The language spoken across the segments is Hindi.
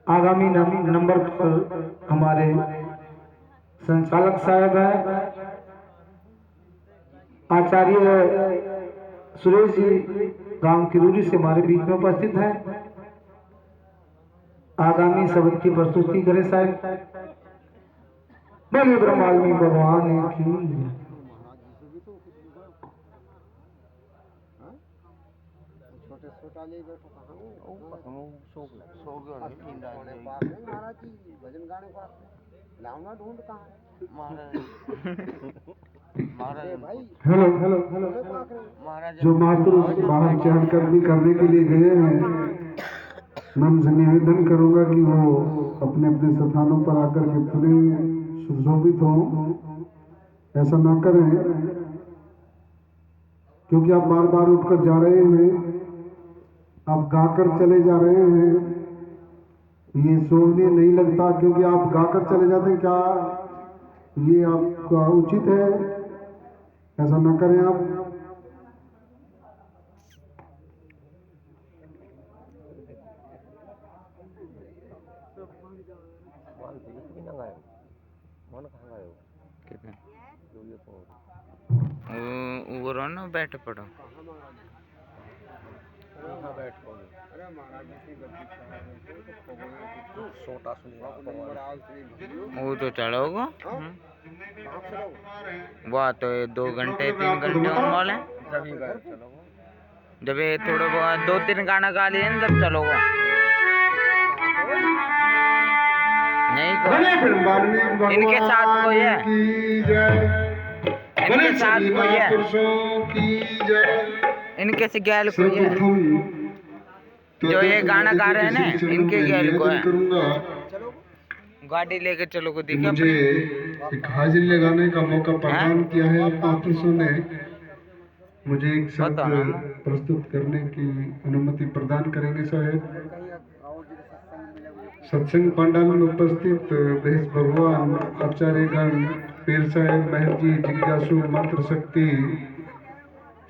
आगामी नंबर पर हमारे संचालक साहब हैं आचार्य सुरेश जी गांव किरूरी से हमारे बीच में उपस्थित हैं। आगामी शब्द की प्रस्तुति करें साहब। बोले ब्रह्मांड भगवान की। छोटे छोटा ले बैठो कहां सो गयो नींद आ रही महाराज जी भजन गाने पास लावना ढूंढ कहां महाराज भाई हेलो हेलो हेलो जो महापुरुष बाहर चहलकदमी करने के लिए गए हैं, मैं उनसे निवेदन करूंगा कि वो अपने अपने स्थानों पर आकर के थोड़े सुशोभित हो, ऐसा ना करें क्योंकि आप बार बार उठकर जा रहे हैं, आप गाकर चले जा रहे हैं। ये शोभनीय नहीं लगता क्योंकि आप गाकर चले जाते हैं, क्या ये आपका उचित है? ऐसा ना करें आप। वो रहो ना बैठ पड़ो। वो तो चढ़ोगा वाह तो 2 घंटे 3 घंटे होने वाले जब ये थोड़ा बहुत 2-3 गाना गा लिए ना तब चलोगा नहीं को इनके साथ कोई है इनके साथ कोई है इनके से गैल कोई है जो ये गाना गा रहे हैं ना इनके गैल को है गाड़ी लेके चलो को दिखा मुझे एक हाजिर लगाने का मौका प्रदान किया है आप महापुरुषों ने। मुझे एक शब्द प्रस्तुत करने की अनुमति प्रदान करेंगे साहब। सत्संग पंडाल में उपस्थित देश भगवान आचार्यगण पीर साहेब महर जी जिज्ञासु मंत्र शक्ति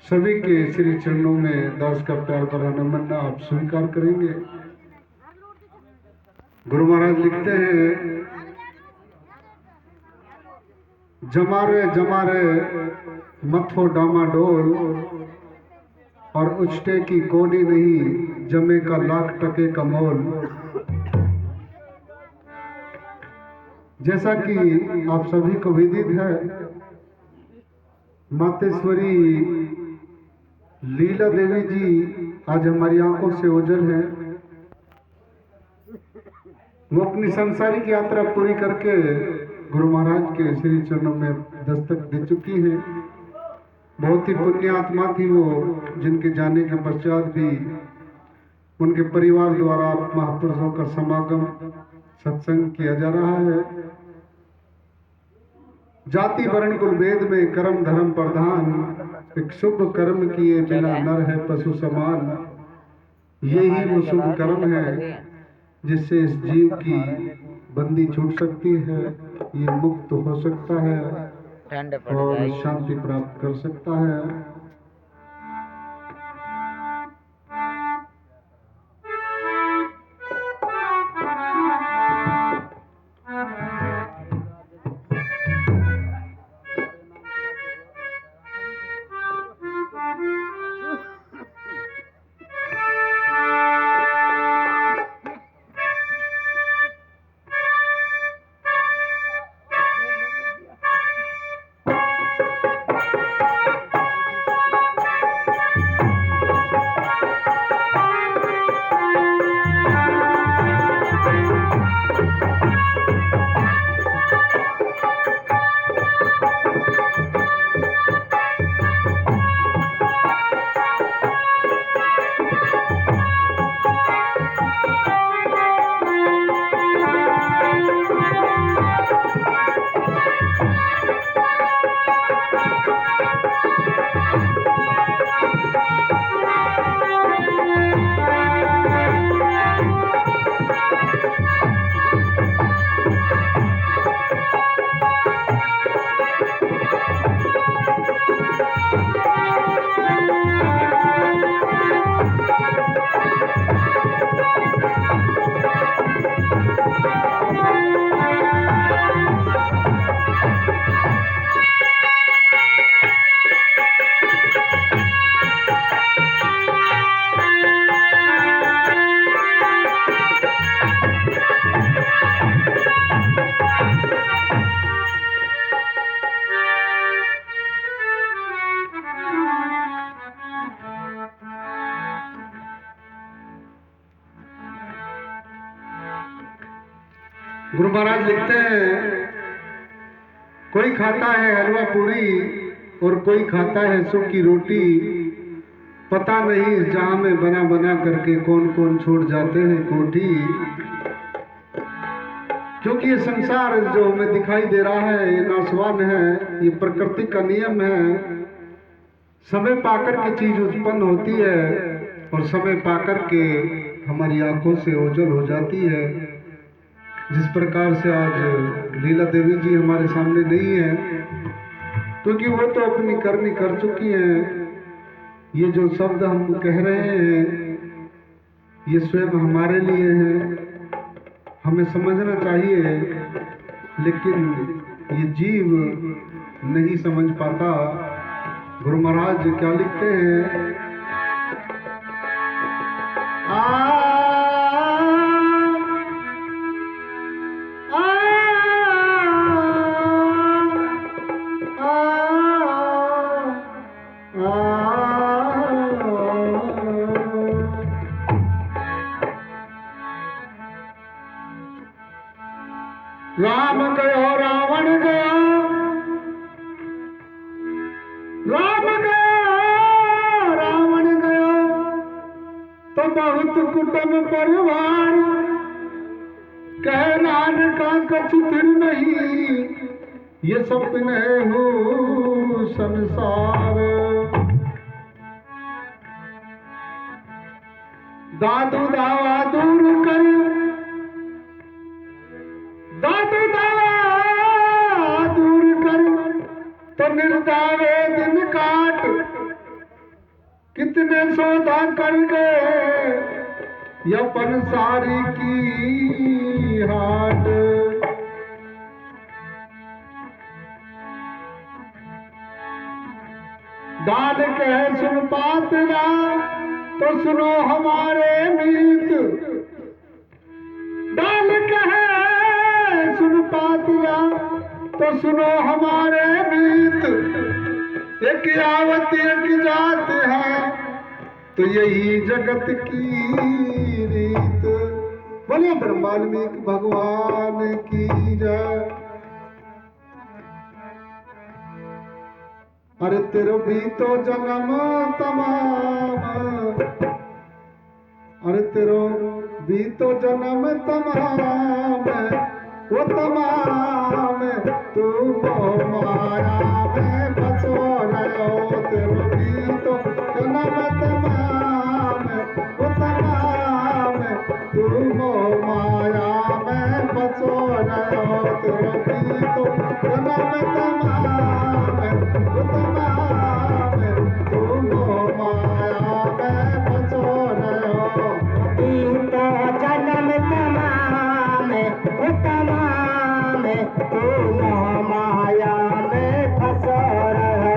सभी के श्री चरणों में दास का प्यार भरा नमन आप स्वीकार करेंगे। गुरु महाराज लिखते हैं जमा रे मत हो डामाडोल और उछटे की कोडी नहीं जमे का लाख टके का मोल। जैसा कि आप सभी को विदित है मातेश्वरी लीला देवी जी आज हमारी आंखों से ओझल है। वो अपनी सांसारिक यात्रा पूरी करके गुरु महाराज के श्री चरणों में दस्तक दे चुकी है। बहुत ही पुण्य आत्मा थी वो, जिनके जाने के पश्चात भी उनके परिवार द्वारा महापुरुषों का समागम सत्संग किया जा रहा है। जाति वर्ण कुल वेद में कर्म धर्म प्रधान, एक शुभ कर्म किए बिना नर है पशु समान। यही वो शुभ कर्म है जिससे इस जीव की बंदी छूट सकती है, ये मुक्त हो सकता है और शांति प्राप्त कर सकता है। गुरु महाराज लिखते हैं, कोई खाता है हलवा पूरी और कोई खाता है सूख की रोटी। पता नहीं इस जहां में बना बना करके कौन कौन छोड़ जाते हैं कोठी। क्योंकि ये संसार जो हमें दिखाई दे रहा है ये नाशवान है, ये प्रकृति का नियम है। समय पाकर के चीज उत्पन्न होती है और समय पाकर के हमारी आंखों से ओझल हो जाती है। जिस प्रकार से आज लीला देवी जी हमारे सामने नहीं है, क्योंकि वो तो अपनी करनी कर चुकी हैं। ये जो शब्द हम कह रहे हैं ये स्वयं हमारे लिए है, हमें समझना चाहिए, लेकिन ये जीव नहीं समझ पाता। गुरु महाराज क्या लिखते हैं, राम गयो रावण गया, राम गया रावण गया, तो बहुत कुटुंब परिवार। कह नानका कछु फिर नहीं, ये सपने हो संसार। दादू दावा दूर कर, दादू दावा दूर कर, तो निर्दावे दिन काट। कितने सौदा कर गए यपन सारी की हाट। डाल के सुन पातला तो सुनो हमारे मीत। डाल के सुन पातला तो सुनो हमारे मीत। एक आवत एक जात है तो यही जगत की रीत। बोले ब्रह्मांड भगवान की जय। अरे तेरो भी तो जन्म तमाम, अरे तेरो भी तो जन्म तमाम, वो तमाम तू माया में फंसो रहो। तेरो भी तो जन्म तमाम, वो तमाम तू माया में फंसो रहो। तेरो भी तो जन्म तमाम, वो तमाम तू माया में फंसो रहो। जन्म तमाम वो तमाम तुम माया में फंसो रहो।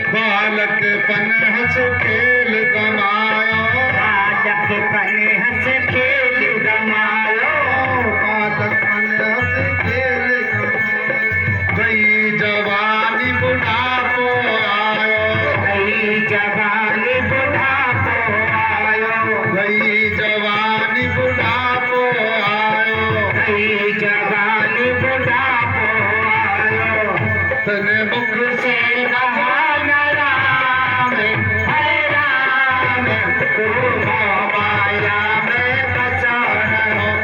बालक पन हंस खेल गमायो, बालक पन हंस खेल गमायो, बालक पन हंस खेल गमायो। गई जवानी बुढ़ापो आयो, गई जवानी बुढ़ापो आयो, गई जवानी बुढ़ापो आयो, गई जवानी बुढ़ापो आयो। तने मुख से कहा राम है राम, तू माया में फंसा रहो।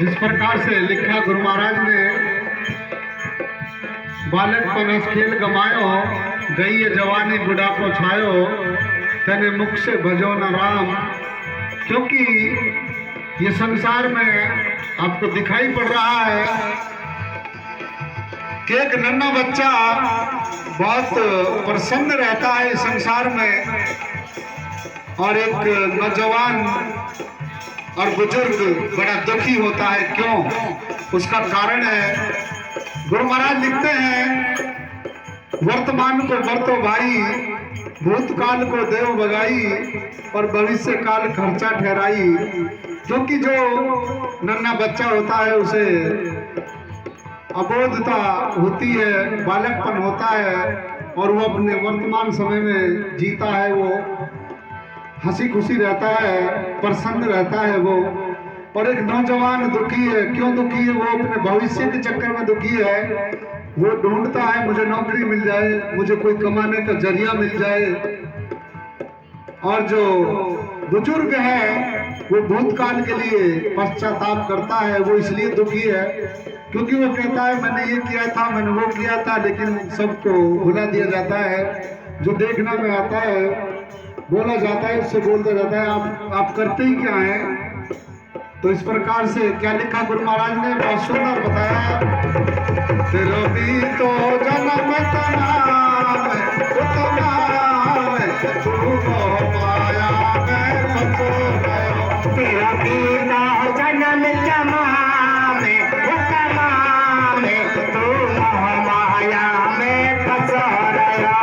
जिस प्रकार से लिखा गुरु महाराज ने, बालकपन हंस खेल गमायो, गई ये जवानी बुढ़ापो छायो, तेने मुख से भजो न राम। क्योंकि ये संसार में आपको दिखाई पड़ रहा है कि एक नन्हा बच्चा बहुत प्रसन्न रहता है इस संसार में, और एक नौजवान और बुजुर्ग बड़ा दुखी होता है। क्यों? उसका कारण है, गुरु महाराज लिखते हैं, वर्तमान को बरतो भाई, भूतकाल को देव बगाई, और भविष्य काल खर्चा ठहराई। क्योंकि जो नन्हा बच्चा होता है उसे अबोधता होती है, बालकपन होता है, और वो अपने वर्तमान समय में जीता है, वो हंसी खुशी रहता है, प्रसन्न रहता है वो। और एक नौजवान दुखी है। क्यों दुखी है? वो अपने भविष्य के चक्कर में दुखी है। वो ढूंढता है मुझे नौकरी मिल जाए, मुझे कोई कमाने का जरिया मिल जाए। और जो बुजुर्ग है वो भूतकाल के लिए पश्चाताप करता है। वो इसलिए दुखी है क्योंकि वो कहता है मैंने ये किया था, मैंने वो किया था, लेकिन सबको भुला दिया जाता है। जो देखना में आता है, बोला जाता है, उससे बोलता जाता है आप करते ही क्या हैं। तो इस प्रकार से क्या लिखा गुरु महाराज ने, बहुत सुंदर बताया, तेरो भी तो जन्म तमाम तू माया में फंसो गयो। तेरा बीता जन्म तमाम तू मोह माया में फंसा रहा।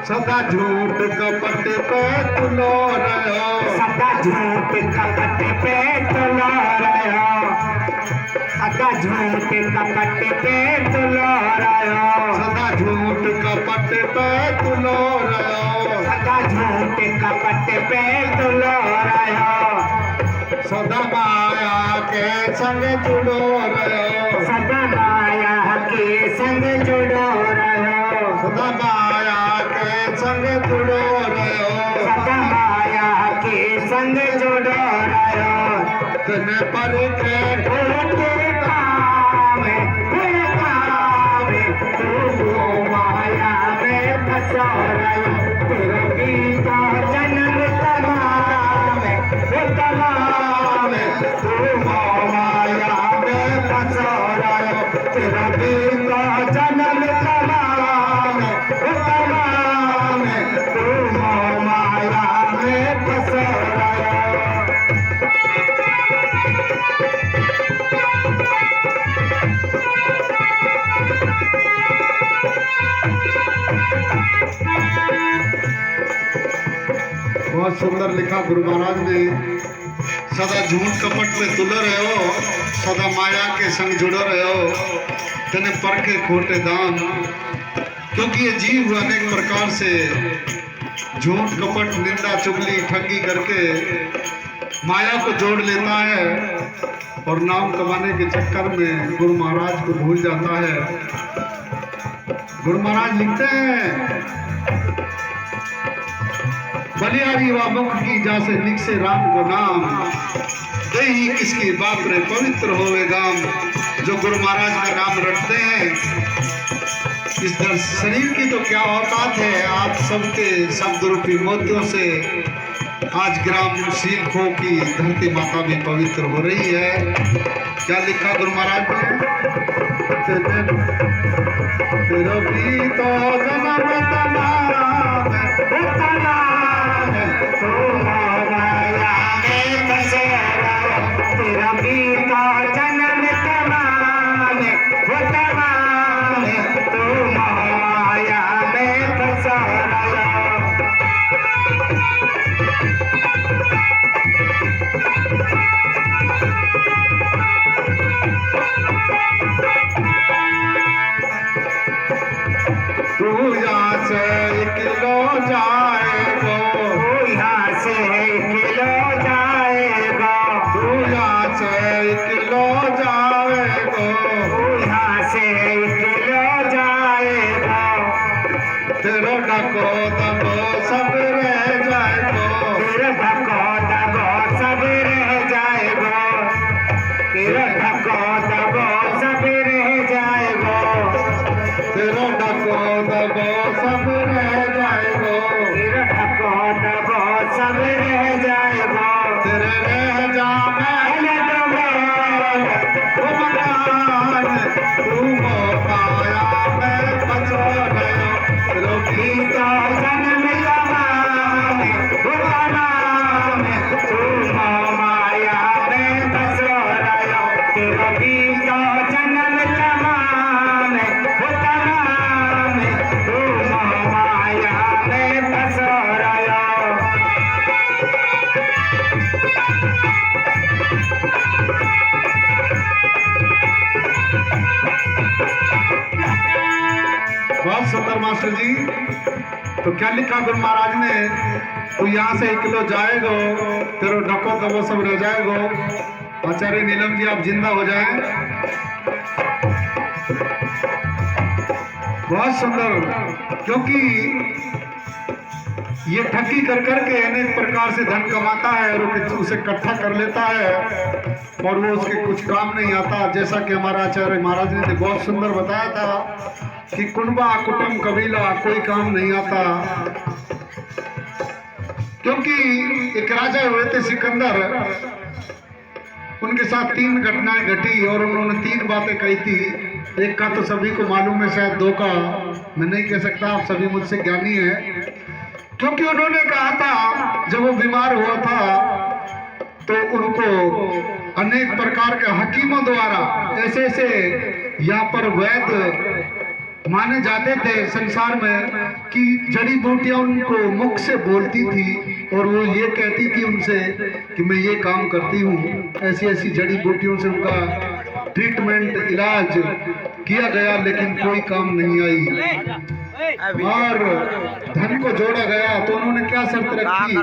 सदा झूठ कपट पे तुलो रहो, सदा झूठ कपट पे तुलो रहो, सदा झूठ कपट पे तुलो रहो, सदा झूठ कपट पे तुलो रहो, सदा झूठ कपट पे तुलो रहो, सदा माया के संग जुड़ो रहो, सदा माया के संग जुड़ो रहो, सदा माया के संग जुड़ो रहो, सदा माया के संग जुड़ो रहो। तने पर के तेरे काम तू माया में फंसा रहो। तेरा बीता जन्म तमाम तू माया में फंसा रहो। तेरा बीता जन्म तमाम तू माया में फंसा रहो। बहुत सुंदर लिखा गुरु महाराज ने, सदा झूठ कपट में तुलो रहे हो, सदा माया के संग जुड़ो रहे हो, तने परखे खोटे दाम। क्योंकि ये जीव अनेक प्रकार से झूठ कपट निंदा चुगली ठगी करके माया को जोड़ लेता है, और नाम कमाने के चक्कर में गुरु महाराज को भूल जाता है। गुरु महाराज लिखते हैं, बलियारी व मुख की जासे निकसे राम को नाम, दही किसकी बाप रे पवित्र होवे गाम। जो गुरु महाराज का नाम रटते हैं, इस शरीर की तो क्या औकात है, आप सबके शब्द रूपी मोतियों से आज ग्राम सीखों की धरती माता भी पवित्र हो रही है। क्या लिखा गुरु महाराज ने, तेरा भी तो जन्म तमाम तेरा बीता जन्म तमाम तू माया में फंसा रहा। तू यहाँ से किलो जाएगा, तू यहाँ से किलो जाएगा, तू यहाँ से किलो जाएगा, तू यहाँ से किलो जाएगा, तेरा डको दबो सब रह जाएगा, तेरा ढको दबो सब रह जाएगा, तेरा ढको दबो सब रह जाएगा, तेरा डको दबो सब रह जाएगा, तेरा ढको दबो सब रह जाएगा, तेरे रह जा पहले तो मैं ओ मकान, तू पाया मैं बचो गया, रोटी तो जन्म तमाम तमाम तू माया में बसो रहो, तेरा भी तो जन्म तमाम तमाम तू माया में बसो रहो। बहुत सुंदर मास्टर जी। तो क्या लिखा गुरु महाराज ने, तू यहाँ से 1 किलो जाएगो, तेरो ढको दबो सब रह जाएगो। आचार्य नीलम जी आप जिंदा हो जाएं। बहुत सुंदर, क्योंकि ये ठगी कर करके अनेक प्रकार से धन कमाता है और उसे इकट्ठा कर लेता है और वो उसके कुछ काम नहीं आता। जैसा कि हमारा आचार्य महाराज ने बहुत सुंदर बताया था कि कुनबा कुटुंब कबीला कोई काम नहीं आता, क्योंकि एक राजा हुए थे सिकंदर, उनके साथ 3 घटनाएं घटी और उन्होंने 3 बातें कही थी। एक का तो सभी को मालूम है, शायद 2 का मैं नहीं कह सकता, आप सभी मुझसे ज्ञानी हैं। क्योंकि उन्होंने कहा था जब वो बीमार हुआ था तो उनको अनेक प्रकार के हकीमों द्वारा ऐसे ऐसे यहाँ पर वैद्य माने जाते थे संसार में कि जड़ी बूटियां उनको मुख से बोलती थी और वो ये कहती थी उनसे कि मैं ये काम करती हूँ। ऐसी ऐसी जड़ी बूटियों से उनका ट्रीटमेंट इलाज किया गया, लेकिन कोई काम नहीं आई। और धन को जोड़ा गया तो उन्होंने क्या शर्त रखी,